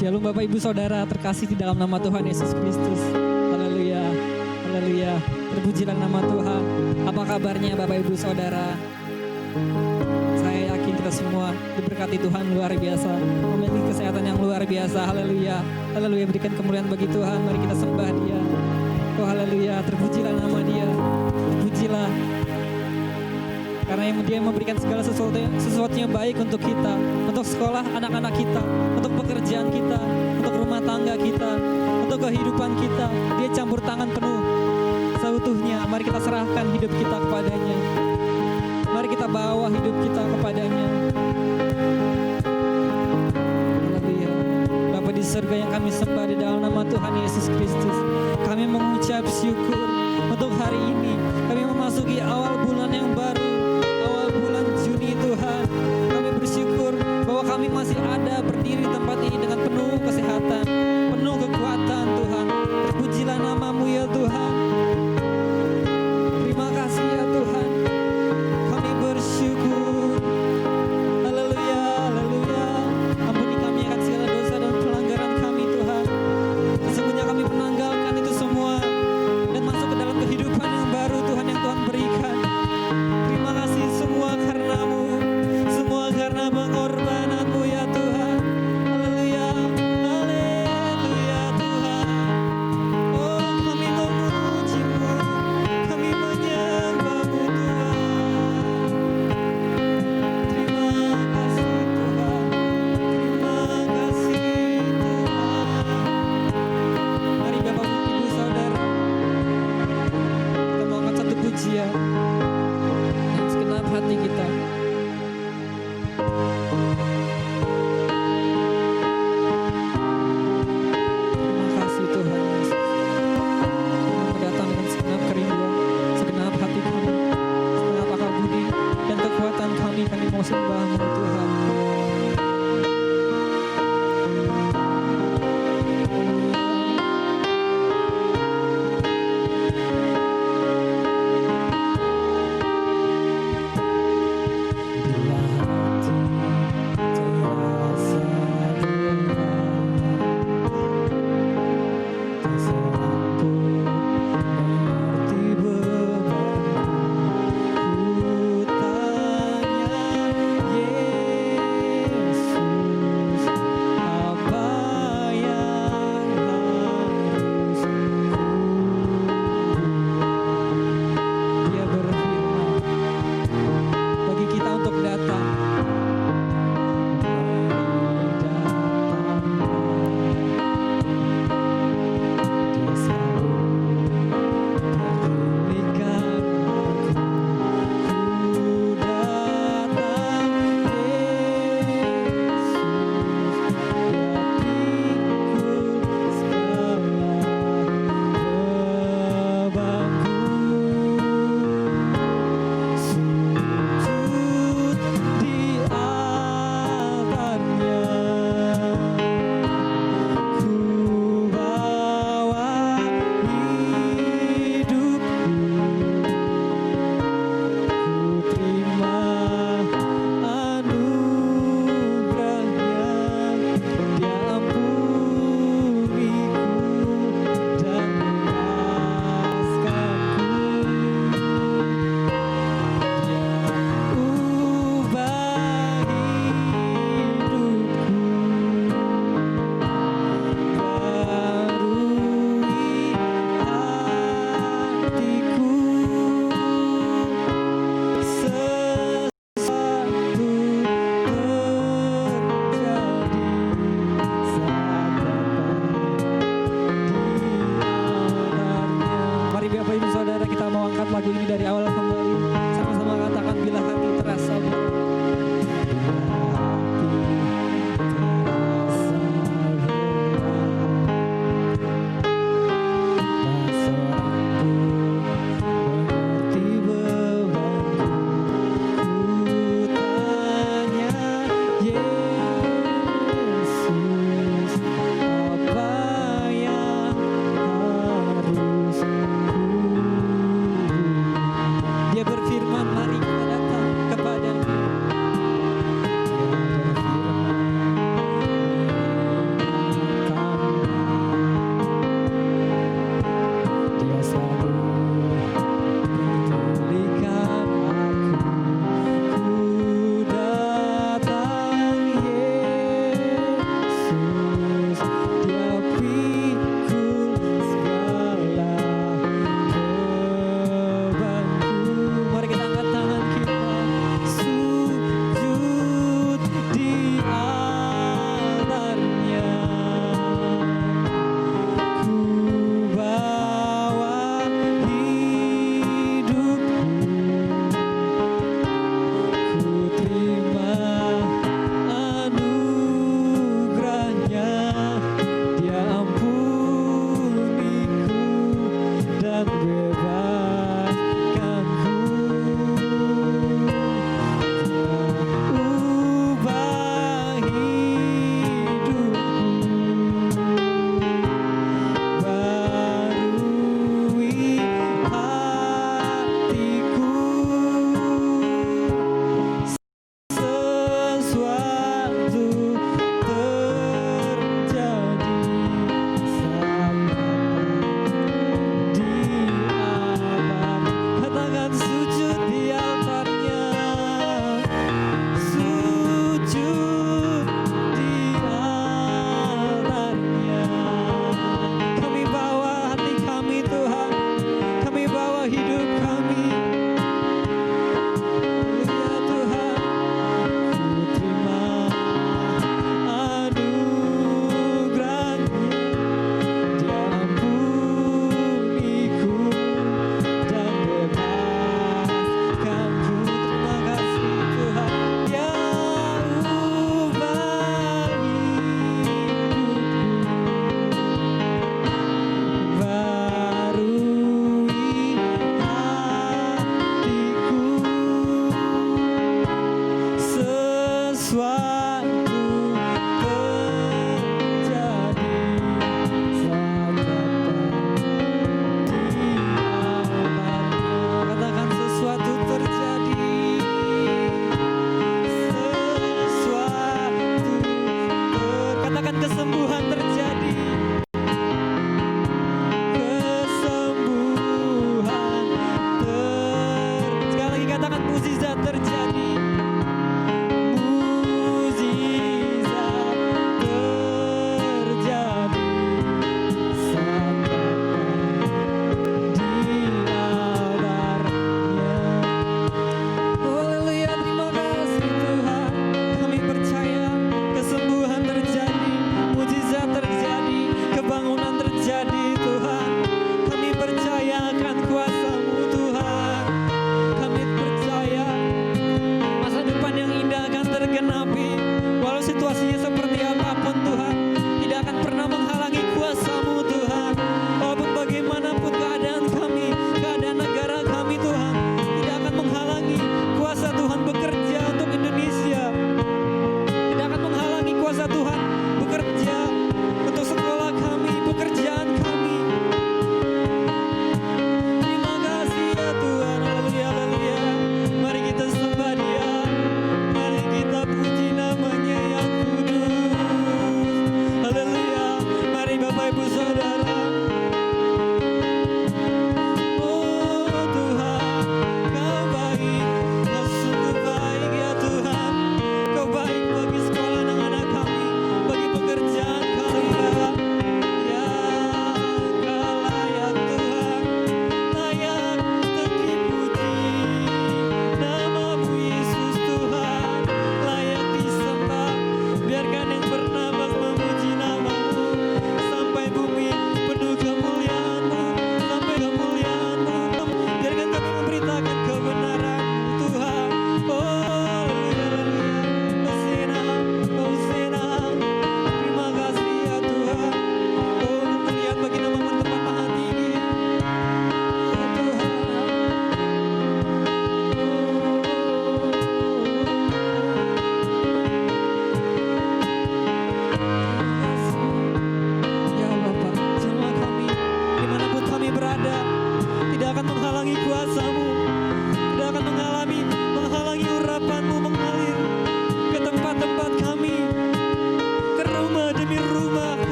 Shalom Bapak Ibu Saudara terkasih di dalam nama Tuhan Yesus Kristus. Haleluya, haleluya. Terpujilah nama Tuhan. Apa kabarnya Bapak Ibu Saudara? Saya yakin kita semua diberkati Tuhan luar biasa, memiliki kesehatan yang luar biasa. Haleluya, haleluya. Berikan kemuliaan bagi Tuhan. Mari kita sembah Dia. Oh haleluya, terpujilah nama Dia. Terpujilah. Karena Dia memberikan segala sesuatu yang baik untuk kita, untuk sekolah anak-anak kita, untuk pekerjaan kita, untuk rumah tangga kita, untuk kehidupan kita. Dia campur tangan penuh seutuhnya. Mari kita serahkan hidup kita kepadanya. Mari kita bawa hidup kita kepadanya. Haleluya. Bapa di surga yang kami sembah di dalam nama Tuhan Yesus Kristus, kami mengucap syukur untuk hari ini. Kami memasuki awal bulan yang baru, bulan Juni Tuhan. Kami bersyukur bahwa kami masih ada berdiri di tempat ini dengan penuh kesehatan, penuh kekuatan Tuhan. Terpujilah nama-Mu ya Tuhan. Terima kasih ya Tuhan. Kami bersyukur. Haleluya, haleluya. Ampuni kami akan segala dosa dan pelanggaran kami Tuhan. Sesungguhnya kami menanggalkan itu semua dan masuk ke dalam kehidupan yang baru Tuhan yang Tuhan berikan. Terima kasih semua karena-Mu, semua karena pengorbanan-Mu ya Tuhan. Haleluya, haleluya Tuhan. Oh kami memuji-Mu, kami menyembah-Mu Tuhan. Terima kasih Tuhan, terima kasih Tuhan. Mari Bapak Ibu Saudara, kita mau angkat satu pujian segenap hati kita. Terima kasih Tuhan Yesus. Kami datang dengan segenap kerinduan, segenap hati kami, segenap akal budi dan kekuatan kami mau sembah-Mu Tuhan. Ku tanya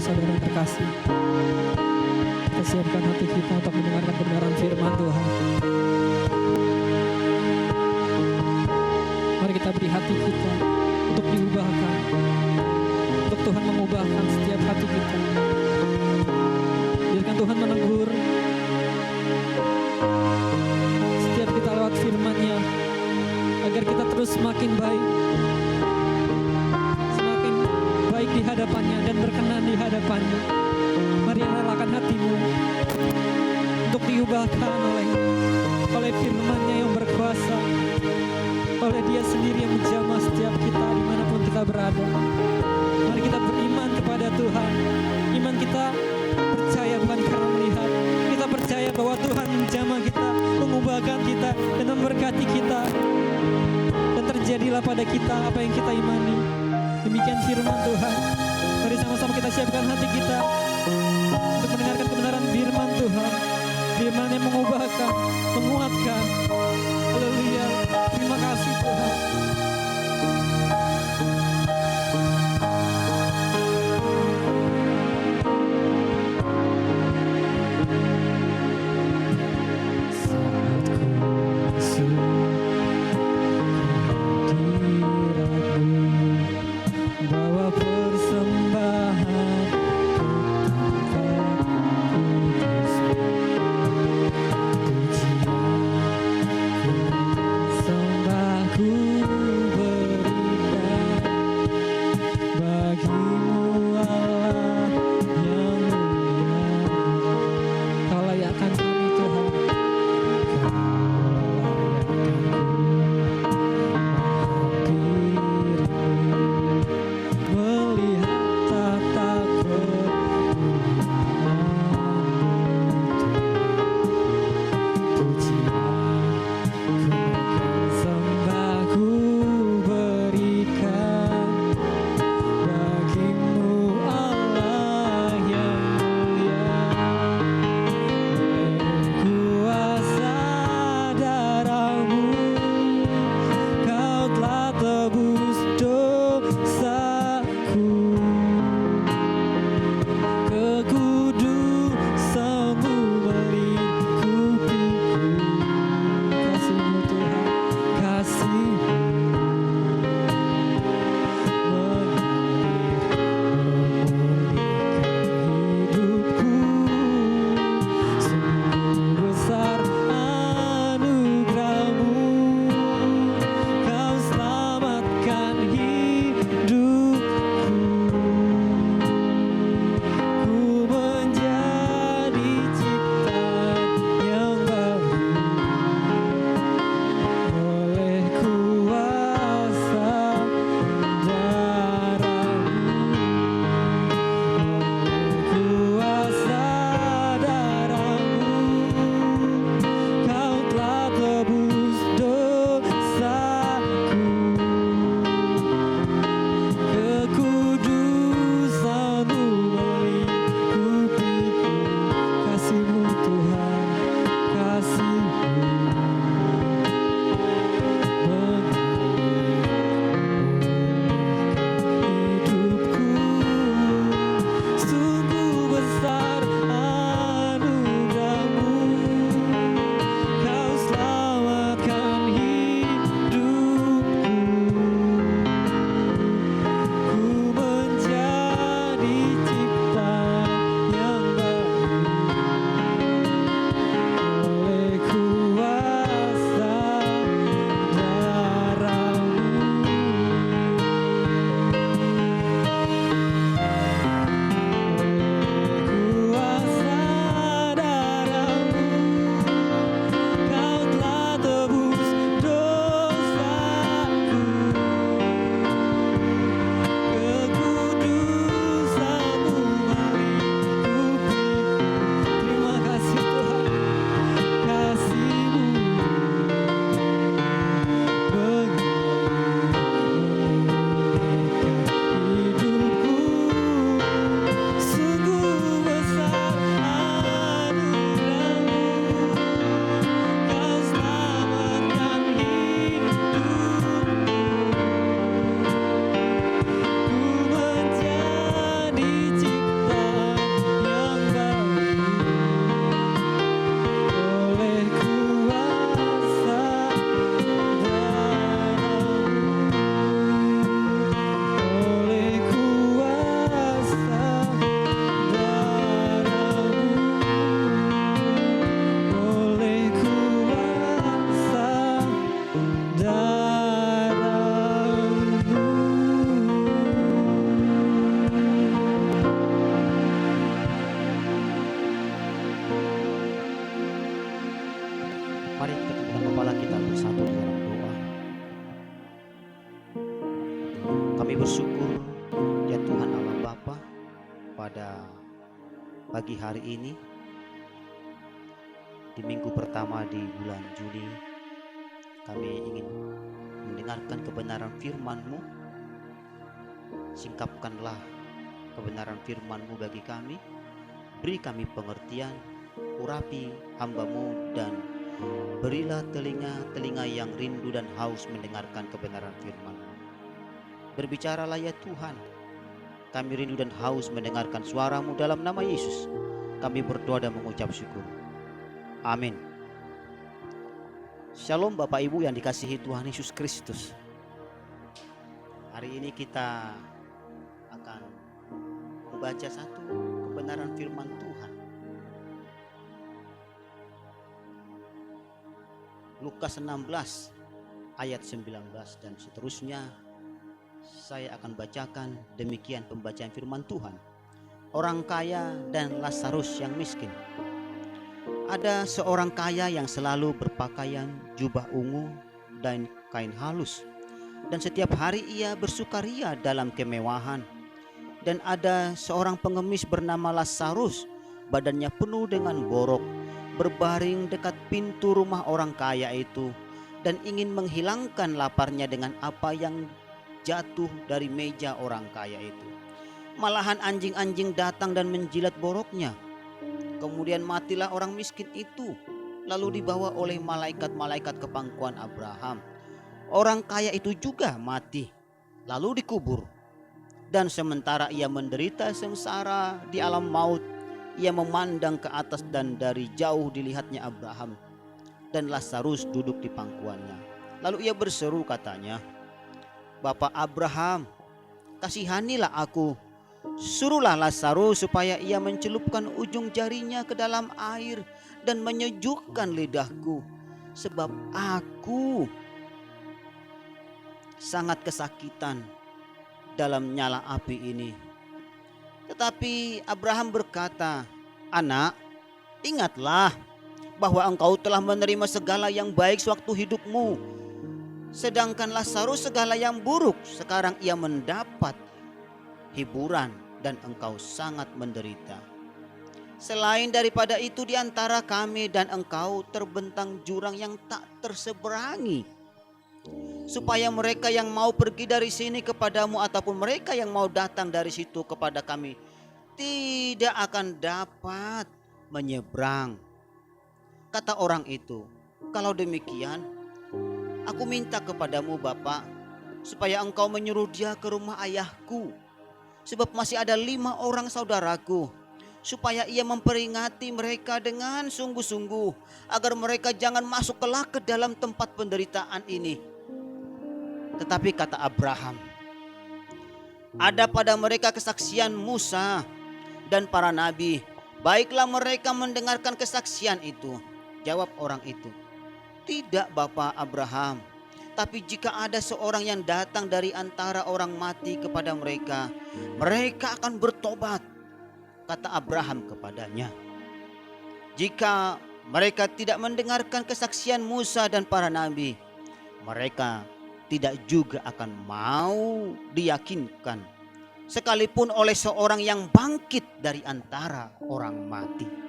Saudara yang terkasih, kita siapkan hati kita untuk mendengarkan kebenaran firman Tuhan. Mari kita beri hati kita untuk diubahkan, untuk Tuhan mengubahkan setiap hati kita. Biarkan Tuhan menegur setiap kita lewat firman-Nya, agar kita terus semakin baik di hadapannya dan berkenan di hadapannya. Mari relakan hatimu untuk diubahkan oleh firman-Nya yang berkuasa, oleh Dia sendiri yang menjamah setiap kita dimanapun kita berada. Mari kita beriman kepada Tuhan. Iman kita percaya bukan karena melihat. Kita percaya bahwa Tuhan menjamah kita, mengubahkan kita, dan memberkati kita. Dan terjadilah pada kita apa yang kita imani. Demikian firman Tuhan. Mari sama-sama kita siapkan hati kita untuk mendengarkan kebenaran firman Tuhan. Firman yang mengubahkan, menguatkan. Haleluya. Terima kasih Tuhan. Ku pagi hari ini, di minggu pertama di bulan Juni, kami ingin mendengarkan kebenaran firman-Mu. Singkapkanlah kebenaran firman-Mu bagi kami, beri kami pengertian, urapi hamba-Mu, dan berilah telinga-telinga yang rindu dan haus mendengarkan kebenaran firman-Mu. Berbicaralah ya Tuhan, kami rindu dan haus mendengarkan suara-Mu. Dalam nama Yesus kami berdoa dan mengucap syukur. Amin. Shalom Bapak Ibu yang dikasihi Tuhan Yesus Kristus. Hari ini kita akan membaca satu kebenaran firman Tuhan. Lukas 16 ayat 19 dan seterusnya. Saya akan bacakan demikian pembacaan firman Tuhan. Orang kaya dan Lazarus yang miskin. Ada seorang kaya yang selalu berpakaian jubah ungu dan kain halus, dan setiap hari ia bersukaria dalam kemewahan. Dan ada seorang pengemis bernama Lazarus, badannya penuh dengan borok, berbaring dekat pintu rumah orang kaya itu, dan ingin menghilangkan laparnya dengan apa yang jatuh dari meja orang kaya itu. Malahan anjing-anjing datang dan menjilat boroknya. Kemudian matilah orang miskin itu, lalu dibawa oleh malaikat-malaikat ke pangkuan Abraham. Orang kaya itu juga mati, lalu dikubur. Dan sementara ia menderita sengsara di alam maut, ia memandang ke atas dan dari jauh dilihatnya Abraham dan Lazarus duduk di pangkuannya. Lalu ia berseru katanya, Bapak Abraham, kasihanilah aku. Suruhlah Lazarus supaya ia mencelupkan ujung jarinya ke dalam air dan menyejukkan lidahku, sebab aku sangat kesakitan dalam nyala api ini. Tetapi Abraham berkata, Anak, ingatlah bahwa engkau telah menerima segala yang baik sewaktu hidupmu, sedangkan Lazarus segala yang buruk. Sekarang ia mendapat hiburan dan engkau sangat menderita. Selain daripada itu, di antara kami dan engkau terbentang jurang yang tak terseberangi, supaya mereka yang mau pergi dari sini kepadamu ataupun mereka yang mau datang dari situ kepada kami tidak akan dapat menyeberang. Kata orang itu, kalau demikian, aku minta kepadamu Bapak, supaya engkau menyuruh dia ke rumah ayahku, sebab masih ada 5 orang saudaraku, supaya ia memperingati mereka dengan sungguh-sungguh, agar mereka jangan masuk kelak ke dalam tempat penderitaan ini. Tetapi kata Abraham, ada pada mereka kesaksian Musa dan para nabi, baiklah mereka mendengarkan kesaksian itu. Jawab orang itu, tidak Bapak Abraham, tapi jika ada seorang yang datang dari antara orang mati kepada mereka, mereka akan bertobat. Kata Abraham kepadanya, jika mereka tidak mendengarkan kesaksian Musa dan para nabi, mereka tidak juga akan mau diyakinkan, sekalipun oleh seorang yang bangkit dari antara orang mati.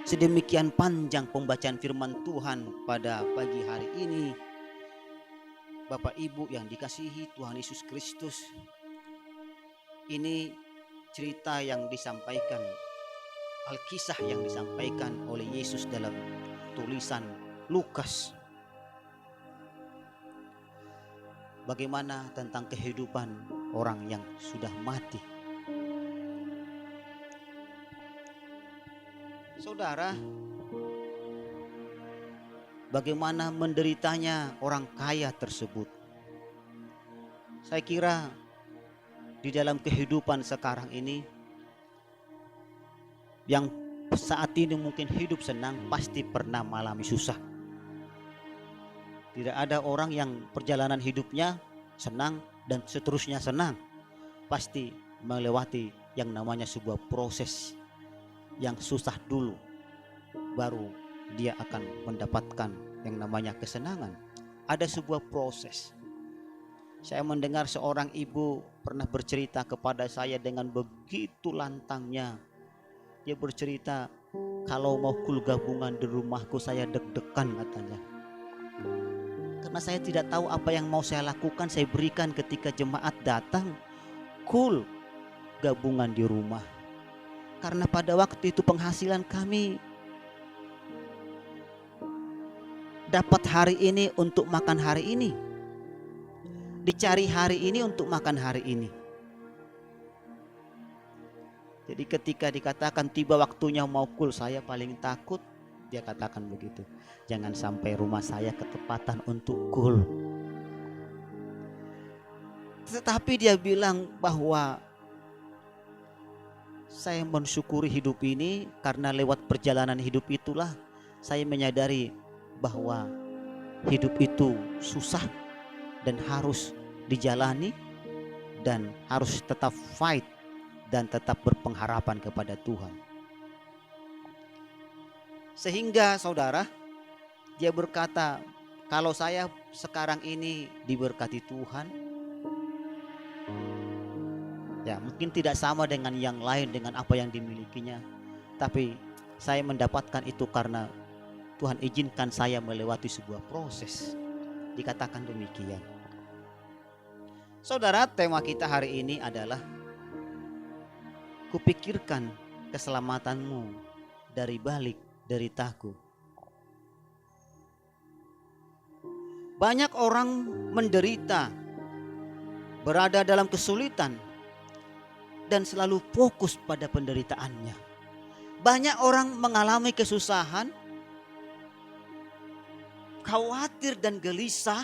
Sedemikian panjang pembacaan firman Tuhan pada pagi hari ini. Bapak Ibu yang dikasihi Tuhan Yesus Kristus, ini cerita yang disampaikan, Alkisah yang disampaikan oleh Yesus dalam tulisan Lukas. Bagaimana tentang kehidupan orang yang sudah mati. Saudara, bagaimana menderitanya orang kaya tersebut. Saya kira di dalam kehidupan sekarang ini, yang saat ini mungkin hidup senang pasti pernah mengalami susah. Tidak ada orang yang perjalanan hidupnya senang dan seterusnya senang. Pasti melewati yang namanya sebuah proses yang susah dulu, baru dia akan mendapatkan yang namanya kesenangan. Ada sebuah proses. Saya mendengar seorang ibu pernah bercerita kepada saya dengan begitu lantangnya. Dia bercerita, kalau mau kul gabungan di rumahku saya deg-degan katanya. Karena saya tidak tahu apa yang mau saya lakukan, saya berikan ketika jemaat datang kul gabungan di rumah. Karena pada waktu itu penghasilan kami dapat hari ini untuk makan hari ini, dicari hari ini untuk makan hari ini. Jadi ketika dikatakan tiba waktunya mau kul, saya paling takut. Dia katakan begitu, jangan sampai rumah saya ketepatan untuk kul. Tetapi dia bilang bahwa saya mensyukuri hidup ini, karena lewat perjalanan hidup itulah saya menyadari bahwa hidup itu susah dan harus dijalani, dan harus tetap fight dan tetap berpengharapan kepada Tuhan. Sehingga saudara, dia berkata, kalau saya sekarang ini diberkati Tuhan, ya mungkin tidak sama dengan yang lain, dengan apa yang dimilikinya, tapi saya mendapatkan itu karena Tuhan izinkan saya melewati sebuah proses. Dikatakan demikian. Saudara, tema kita hari ini adalah kupikirkan keselamatanmu dari balik deritaku. Banyak orang menderita, berada dalam kesulitan, dan selalu fokus pada penderitaannya. Banyak orang mengalami kesusahan, khawatir dan gelisah,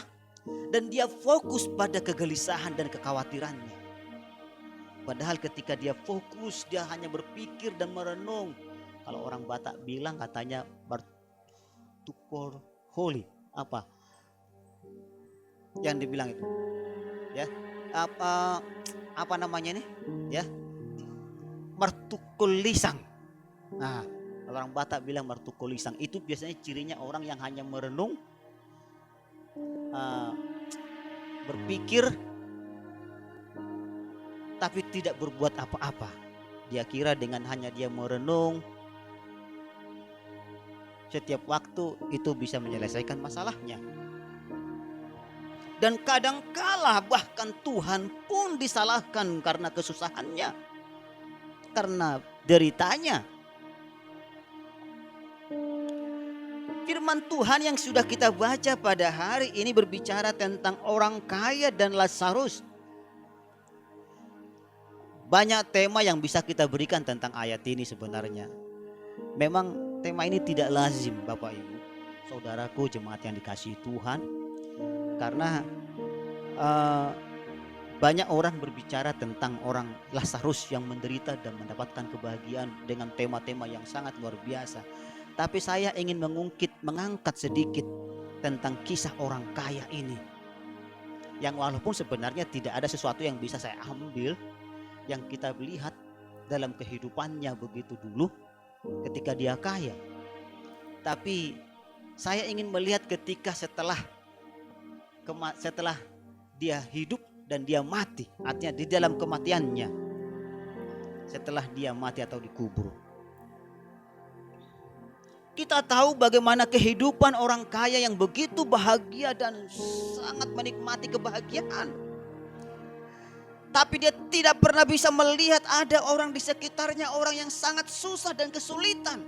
dan dia fokus pada kegelisahan dan kekhawatirannya. Padahal ketika dia fokus, dia hanya berpikir dan merenung. Kalau orang Batak bilang katanya bertukor holy, apa yang dibilang itu, ya apa namanya nih, ya mertukul lisang. Nah, orang Batak bilang mertukul lisang, itu biasanya cirinya orang yang hanya merenung, berpikir, tapi tidak berbuat apa-apa. Dia kira dengan hanya dia merenung setiap waktu itu bisa menyelesaikan masalahnya. Dan kadangkala bahkan Tuhan pun disalahkan karena kesusahannya, karena deritanya. Firman Tuhan yang sudah kita baca pada hari ini berbicara tentang orang kaya dan Lazarus. Banyak tema yang bisa kita berikan tentang ayat ini sebenarnya. Memang tema ini tidak lazim Bapak Ibu, saudaraku jemaat yang dikasihi Tuhan. Karena banyak orang berbicara tentang orang Lazarus yang menderita dan mendapatkan kebahagiaan dengan tema-tema yang sangat luar biasa. Tapi saya ingin mengangkat sedikit tentang kisah orang kaya ini. Yang walaupun sebenarnya tidak ada sesuatu yang bisa saya ambil yang kita lihat dalam kehidupannya begitu dulu ketika dia kaya. Tapi saya ingin melihat ketika setelah dia hidup dan dia mati, artinya di dalam kematiannya, setelah dia mati atau dikubur. Kita tahu bagaimana kehidupan orang kaya yang begitu bahagia dan sangat menikmati kebahagiaan. Tapi dia tidak pernah bisa melihat ada orang di sekitarnya, orang yang sangat susah dan kesulitan.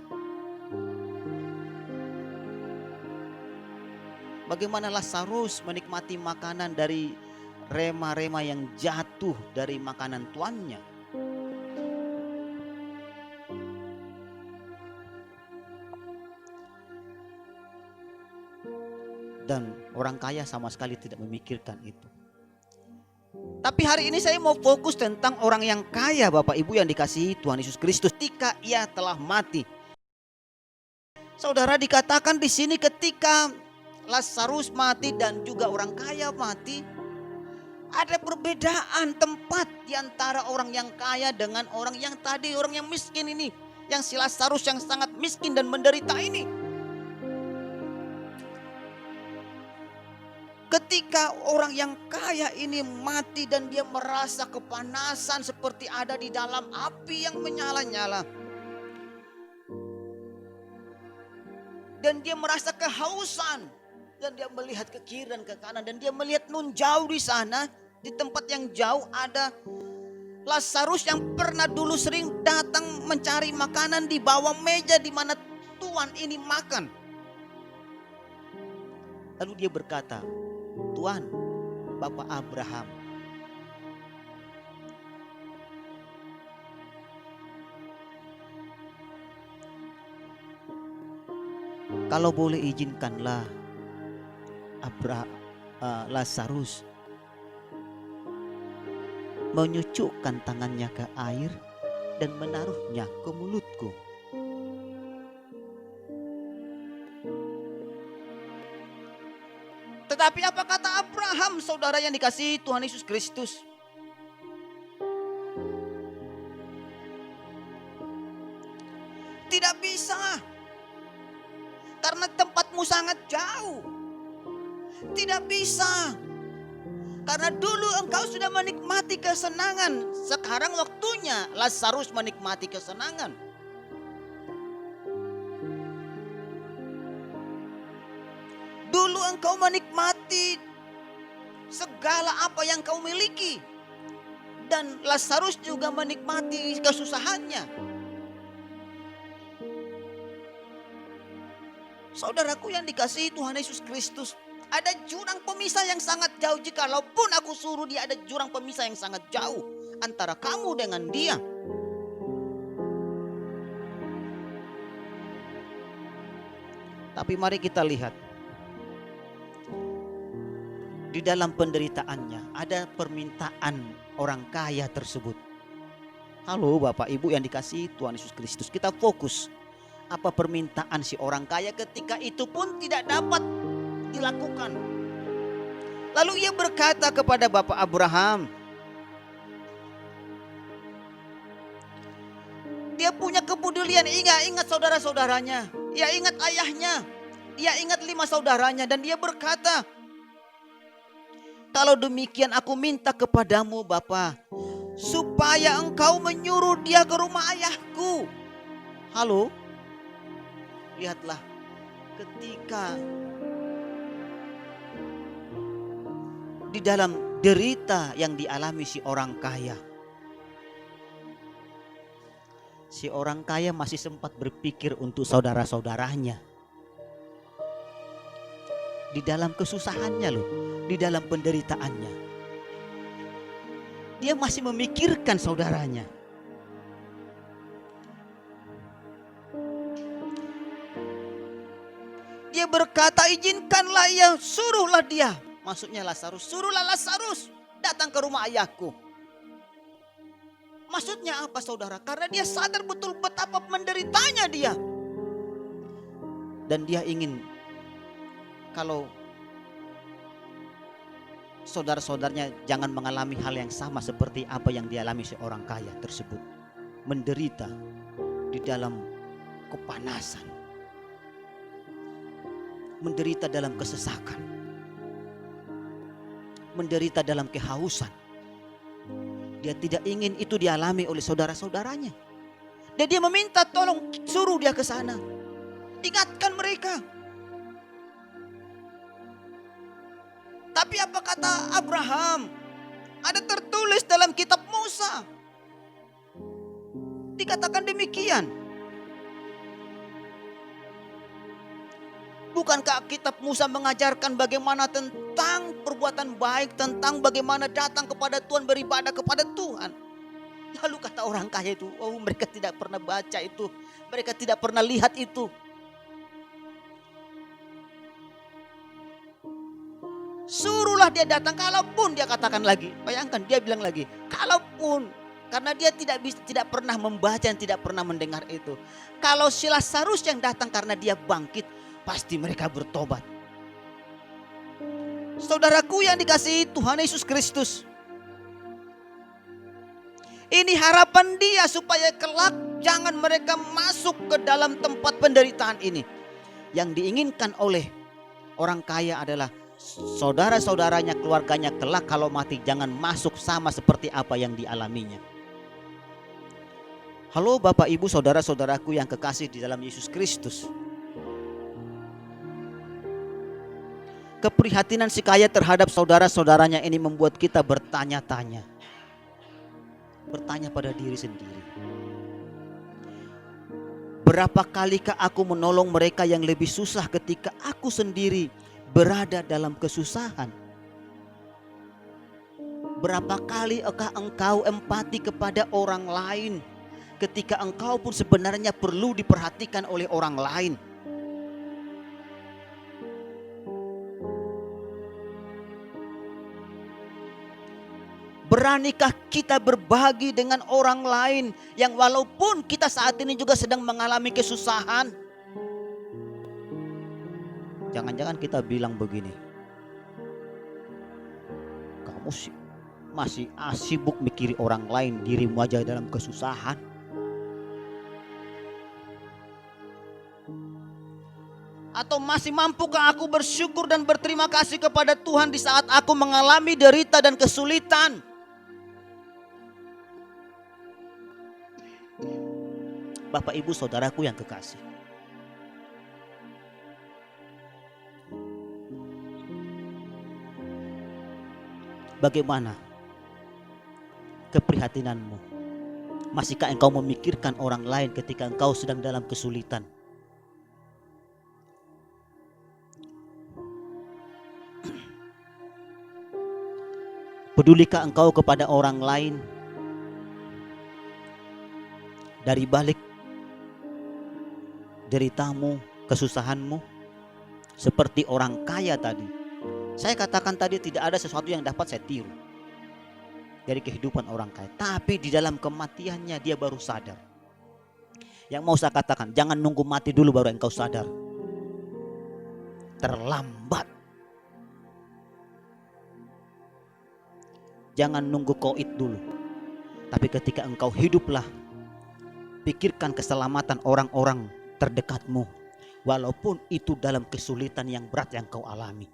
Bagaimana Lazarus menikmati makanan dari rema-rema yang jatuh dari makanan tuannya. Dan orang kaya sama sekali tidak memikirkan itu. Tapi hari ini saya mau fokus tentang orang yang kaya Bapak Ibu yang dikasihi Tuhan Yesus Kristus ketika ia telah mati. Saudara, dikatakan di sini ketika Lazarus mati dan juga orang kaya mati, ada perbedaan tempat di antara orang yang kaya dengan orang yang tadi, orang yang miskin ini, yang si Lazarus yang sangat miskin dan menderita ini. Ketika orang yang kaya ini mati dan dia merasa kepanasan seperti ada di dalam api yang menyala-nyala. Dan dia merasa kehausan. Dan dia melihat ke kiri dan ke kanan. Dan dia melihat nun jauh di sana. Di tempat yang jauh ada Lazarus yang pernah dulu sering datang mencari makanan di bawah meja di mana Tuhan ini makan. Lalu dia berkata, Tuhan, Bapak Abraham, kalau boleh izinkanlah Lazarus menyucukkan tangannya ke air dan menaruhnya ke mulutku. Tetapi apa kata Abraham, saudara yang dikasihi Tuhan Yesus Kristus? Tidak bisa. Karena tempatmu sangat jauh. Tidak bisa. Karena dulu engkau sudah menikmati kesenangan. Sekarang waktunya Lazarus menikmati kesenangan. Dulu engkau menikmati segala apa yang kau miliki. Dan Lazarus juga menikmati kesusahannya. Saudaraku yang dikasihi Tuhan Yesus Kristus. Ada jurang pemisah yang sangat jauh. Jikalaupun aku suruh dia, ada jurang pemisah yang sangat jauh antara kamu dengan dia. Tapi mari kita lihat. Di dalam penderitaannya ada permintaan orang kaya tersebut. Halo Bapak Ibu yang dikasihi Tuhan Yesus Kristus. Kita fokus. Apa permintaan si orang kaya ketika itu pun tidak dapat dilakukan. Lalu ia berkata kepada Bapak Abraham. Dia punya kepedulian, ingat saudara-saudaranya. Ia ingat ayahnya. Ia ingat 5 saudaranya. Dan dia berkata, kalau demikian aku minta kepadamu Bapa, supaya engkau menyuruh dia ke rumah ayahku. Halo? Lihatlah, ketika di dalam derita yang dialami si orang kaya, si orang kaya masih sempat berpikir untuk saudara-saudaranya. Di dalam kesusahannya loh, di dalam penderitaannya, dia masih memikirkan saudaranya. Dia berkata, izinkanlah ia, suruhlah dia. Maksudnya Lazarus, suruhlah Lazarus datang ke rumah ayahku. Maksudnya apa saudara? Karena dia sadar betul betapa menderitanya dia. Dan dia ingin kalau saudara-saudaranya jangan mengalami hal yang sama seperti apa yang dialami seorang kaya tersebut. Menderita di dalam kepanasan. Menderita dalam kesesakan. Menderita dalam kehausan. Dia tidak ingin itu dialami oleh saudara-saudaranya. Dan dia meminta tolong suruh dia ke sana. Ingatkan mereka. Tapi apa kata Abraham? Ada tertulis dalam kitab Musa. Dikatakan demikian. Bukankah kitab Musa mengajarkan bagaimana tentang perbuatan baik, tentang bagaimana datang kepada Tuhan, beribadah kepada Tuhan? Lalu kata orang kaya itu, oh mereka tidak pernah baca itu, mereka tidak pernah lihat itu. Suruhlah dia datang, kalaupun dia katakan lagi, bayangkan dia bilang lagi, kalaupun, karena dia tidak pernah membaca dan tidak pernah mendengar itu. Kalau si Lazarus yang datang karena dia bangkit, pasti mereka bertobat. Saudaraku yang dikasihi Tuhan Yesus Kristus. Ini harapan dia supaya kelak jangan mereka masuk ke dalam tempat penderitaan ini. Yang diinginkan oleh orang kaya adalah saudara-saudaranya, keluarganya kelak kalau mati jangan masuk sama seperti apa yang dialaminya. Halo Bapak Ibu saudara-saudaraku yang kekasih di dalam Yesus Kristus. Keprihatinan si kaya terhadap saudara-saudaranya ini membuat kita bertanya-tanya. Bertanya pada diri sendiri. Berapa kalikah aku menolong mereka yang lebih susah ketika aku sendiri berada dalam kesusahan? Berapa kalikah engkau empati kepada orang lain ketika engkau pun sebenarnya perlu diperhatikan oleh orang lain? Beranikah kita berbagi dengan orang lain yang walaupun kita saat ini juga sedang mengalami kesusahan? Jangan-jangan kita bilang begini, kamu masih sibuk mikiri orang lain, dirimu aja dalam kesusahan. Atau masih mampukah aku bersyukur dan berterima kasih kepada Tuhan di saat aku mengalami derita dan kesulitan? Bapak Ibu Saudaraku yang kekasih, bagaimana keprihatinanmu? Masihkah engkau memikirkan orang lain ketika engkau sedang dalam kesulitan? Pedulikah engkau kepada orang lain dari balik deritamu, kesusahanmu? Seperti orang kaya tadi. Saya katakan tadi tidak ada sesuatu yang dapat saya tiru dari kehidupan orang kaya. Tapi di dalam kematiannya dia baru sadar. Yang mau saya katakan, jangan nunggu mati dulu baru engkau sadar. Terlambat. Jangan nunggu koit dulu. Tapi ketika engkau hiduplah, pikirkan keselamatan orang-orang terdekatmu, walaupun itu dalam kesulitan yang berat yang kau alami.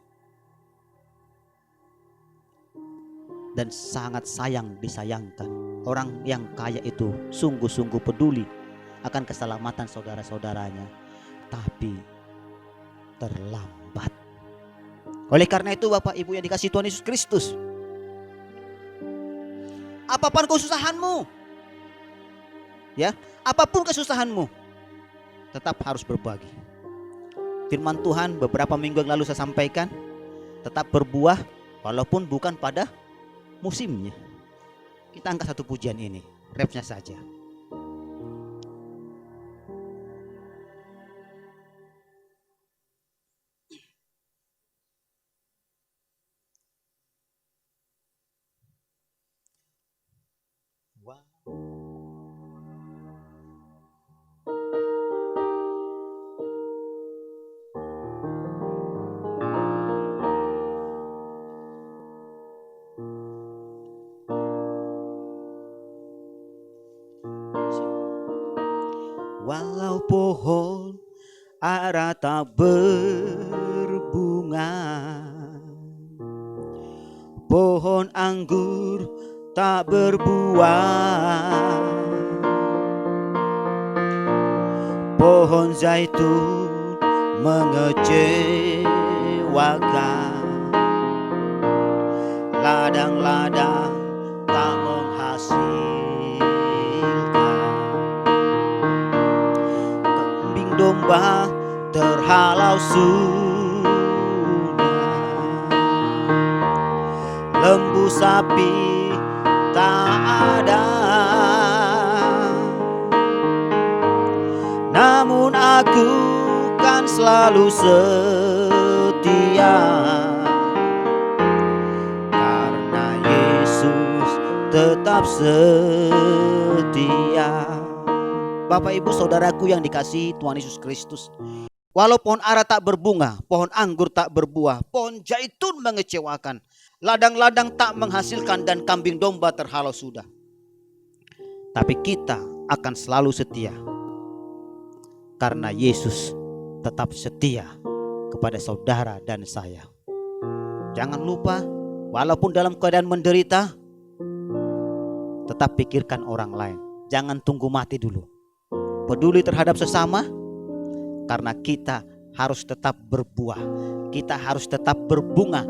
Dan sangat disayangkan, orang yang kaya itu sungguh-sungguh peduli akan keselamatan saudara-saudaranya, tapi terlambat. Oleh karena itu Bapak Ibu yang dikasihi Tuhan Yesus Kristus, apapun kesusahanmu, ya, apapun kesusahanmu, tetap harus berbagi. Firman Tuhan beberapa minggu yang lalu saya sampaikan, tetap berbuah walaupun bukan pada musimnya. Kita angkat satu pujian ini, refnya saja. Wow. Walau pohon ara tak berbunga, pohon anggur tak berbuah, pohon zaitun mengecewakan, ladang-ladang tak menghasilkan, kambing domba terhalau sudah, lembu sapi tak ada. Namun aku kan selalu setia, karena Yesus tetap setia. Bapak Ibu Saudaraku yang dikasihi Tuhan Yesus Kristus, walau pohon ara tak berbunga, pohon anggur tak berbuah, pohon zaitun mengecewakan, ladang-ladang tak menghasilkan, dan kambing domba terhalau sudah, tapi kita akan selalu setia, karena Yesus tetap setia kepada saudara dan saya. Jangan lupa, walaupun dalam keadaan menderita, tetap pikirkan orang lain. Jangan tunggu mati dulu. Peduli terhadap sesama, karena kita harus tetap berbuah. Kita harus tetap berbunga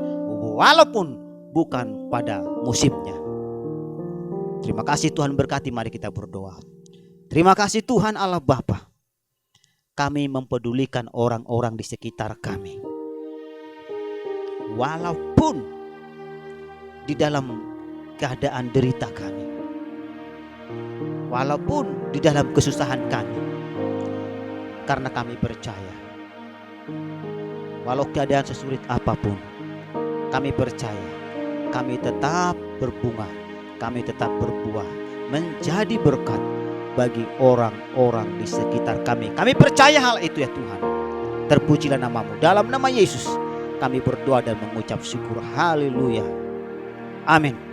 walaupun bukan pada musimnya. Terima kasih Tuhan, berkati, mari kita berdoa. Terima kasih Tuhan Allah Bapa. Kami mempedulikan orang-orang di sekitar kami. Walaupun di dalam keadaan derita kami, walaupun di dalam kesusahan kami, karena kami percaya walau keadaan sesulit apapun, kami percaya kami tetap berbunga, kami tetap berbuah, menjadi berkat bagi orang-orang di sekitar kami. Kami percaya hal itu ya Tuhan. Terpujilah namamu. Dalam nama Yesus kami berdoa dan mengucap syukur. Haleluya. Amin.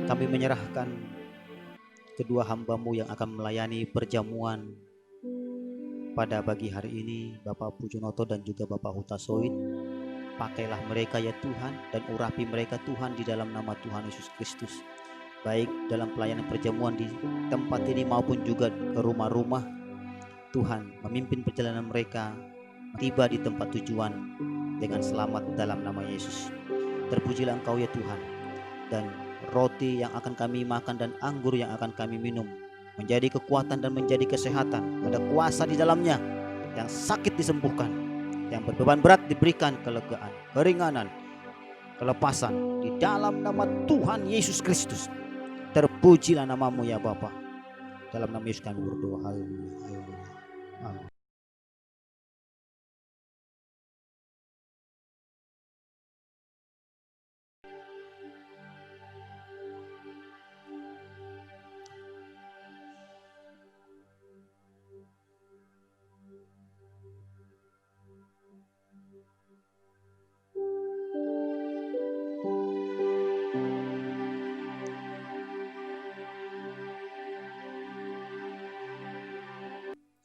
Kami menyerahkan kedua hamba-Mu yang akan melayani perjamuan pada pagi hari ini, Bapak Pujonoto dan juga Bapak Hutasoid. Pakailah mereka ya Tuhan, dan urapi mereka Tuhan di dalam nama Tuhan Yesus Kristus. Baik dalam pelayanan perjamuan di tempat ini maupun juga ke rumah-rumah, Tuhan memimpin perjalanan mereka tiba di tempat tujuan dengan selamat dalam nama Yesus. Terpujilah Engkau ya Tuhan. Dan roti yang akan kami makan dan anggur yang akan kami minum menjadi kekuatan dan menjadi kesehatan. Ada kuasa di dalamnya. Yang sakit disembuhkan, yang berbeban berat diberikan kelegaan, keringanan, kelepasan di dalam nama Tuhan Yesus Kristus. Terpujilah namamu ya Bapa. Dalam nama Yesus kami berdoa. Haleluya. Haleluya. Amin.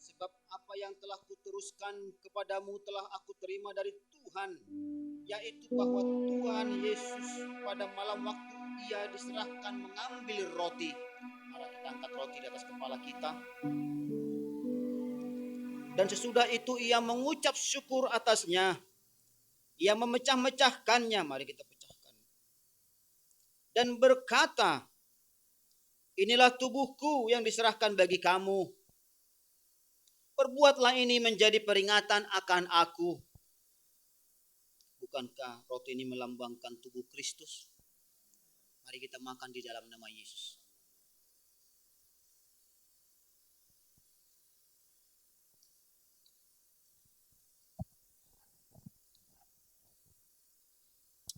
Sebab apa yang telah kuteruskan kepadamu telah aku terima dari Tuhan, yaitu bahwa Tuhan Yesus pada malam waktu ia diserahkan mengambil roti. Mari kita angkat roti di atas kepala kita. Dan sesudah itu ia mengucap syukur atasnya. Ia memecah-mecahkannya. Mari kita pecahkan. Dan berkata, inilah tubuhku yang diserahkan bagi kamu. Perbuatlah ini menjadi peringatan akan aku. Bukankah roti ini melambangkan tubuh Kristus? Mari kita makan di dalam nama Yesus.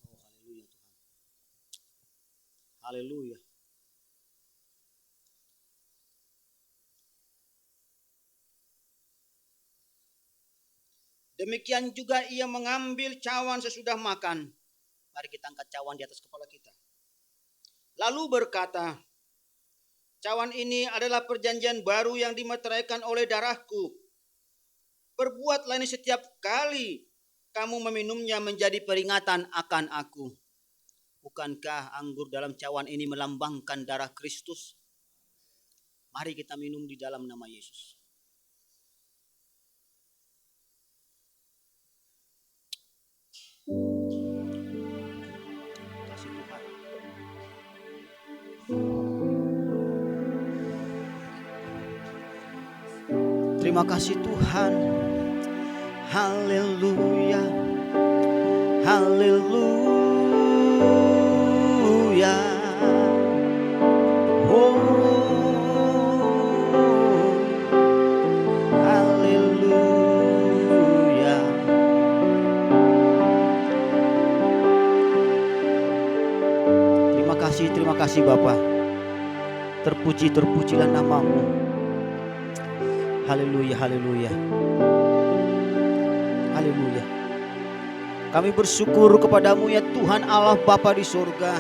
Oh, haleluya Tuhan. Haleluya. Demikian juga ia mengambil cawan sesudah makan. Mari kita angkat cawan di atas kepala kita. Lalu berkata, cawan ini adalah perjanjian baru yang dimeteraikan oleh darahku. Perbuatlah ini setiap kali kamu meminumnya menjadi peringatan akan aku. Bukankah anggur dalam cawan ini melambangkan darah Kristus? Mari kita minum di dalam nama Yesus. Kasih Tuhan. Terima kasih Tuhan. Haleluya. Haleluya. Oh. Haleluya. Terima kasih Bapa. Terpujilah namamu. Haleluya, haleluya. Haleluya. Kami bersyukur kepadamu ya Tuhan Allah Bapa di surga.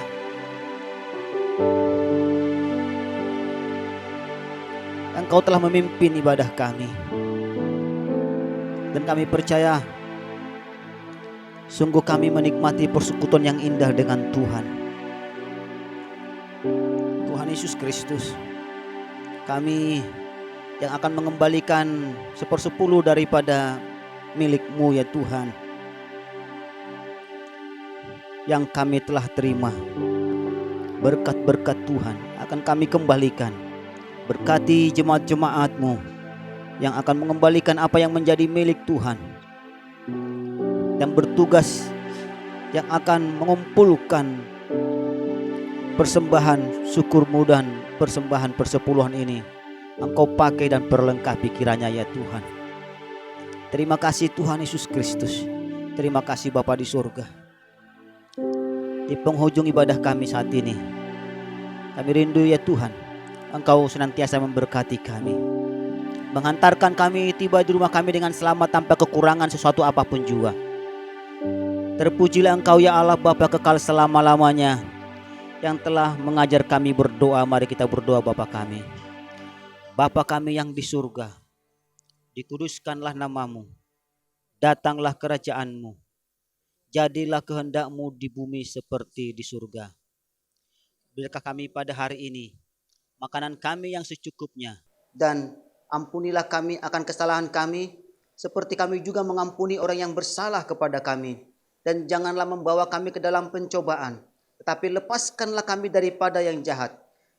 Engkau telah memimpin ibadah kami. Dan kami percaya sungguh kami menikmati persekutuan yang indah dengan Tuhan. Tuhan Yesus Kristus, kami yang akan mengembalikan 1/10 daripada milik-Mu ya Tuhan, yang kami telah terima. Berkat-berkat Tuhan akan kami kembalikan. Berkati jemaat-jemaat-Mu yang akan mengembalikan apa yang menjadi milik Tuhan, dan bertugas yang akan mengumpulkan persembahan syukur-Mu dan persembahan persepuluhan ini. Engkau pakai dan perlengkapi kiranya ya Tuhan. Terima kasih Tuhan Yesus Kristus. Terima kasih Bapa di surga. Di penghujung ibadah kami saat ini, kami rindu ya Tuhan, Engkau senantiasa memberkati kami, menghantarkan kami tiba di rumah kami dengan selamat tanpa kekurangan sesuatu apapun juga. Terpujilah Engkau ya Allah Bapa kekal selama-lamanya, yang telah mengajar kami berdoa. Mari kita berdoa. Bapa kami, Bapa kami yang di surga, dikuduskanlah namamu, datanglah kerajaan-Mu, jadilah kehendak-Mu di bumi seperti di surga. Berilah kami pada hari ini makanan kami yang secukupnya, dan ampunilah kami akan kesalahan kami, seperti kami juga mengampuni orang yang bersalah kepada kami. Dan janganlah membawa kami ke dalam pencobaan, tetapi lepaskanlah kami daripada yang jahat.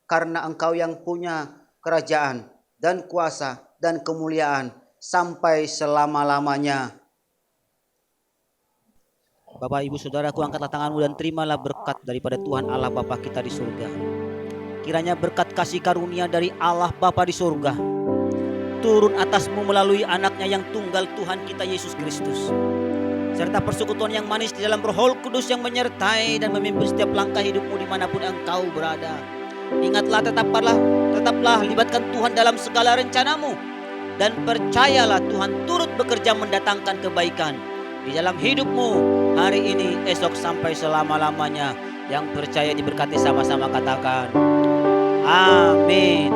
Karena Engkau yang punya kerajaan dan kuasa dan kemuliaan sampai selama-lamanya. Bapak, Ibu, Saudaraku, angkatlah tanganmu dan terimalah berkat daripada Tuhan Allah Bapa kita di surga. Kiranya berkat kasih karunia dari Allah Bapa di surga turun atasmu melalui anaknya yang tunggal Tuhan kita Yesus Kristus, serta persekutuan yang manis di dalam Roh Kudus yang menyertai dan memimpin setiap langkah hidupmu dimanapun engkau berada. Ingatlah, tetaplah libatkan Tuhan dalam segala rencanamu, dan percayalah Tuhan turut bekerja mendatangkan kebaikan di dalam hidupmu hari ini, esok, sampai selama-lamanya. Yang percaya diberkati sama-sama katakan amin.